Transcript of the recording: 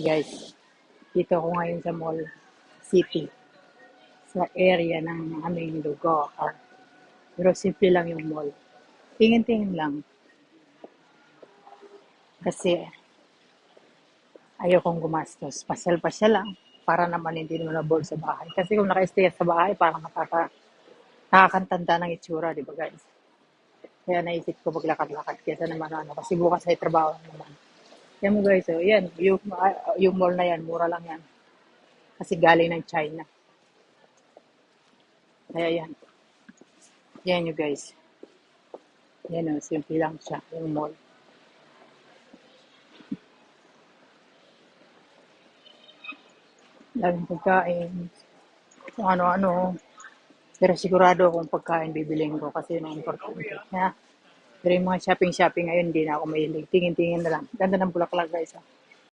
Guys, dito ako ngayon sa Mall City, sa area ng aming lugar. Pero simple lang yung mall. Tingin-tingin lang kasi ayaw kong gumastos. Pasyal-pasyal lang para naman hindi mo na bored sa bahay. Kasi kung naka-stay sa bahay, parang nakakantanda ng itsura, di ba guys? Kaya naisip ko maglakad-lakad kesa naman ano, kasi bukas ay trabaho naman. Yan mo guys, oh, yan, yung mall na yan, mura lang yan. Kasi galing ng China. Kaya yan you guys. Yan o, simple lang siya, yung mall. Daming pagkain, kung ano-ano. Pero sigurado akong pagkain bibiling ko kasi yun ang importante. Ha? Pero yung mga shopping-shopping ngayon, hindi na ako mahilig. Tingin-tingin na lang. Ganda ng bulaklak guys. Ha?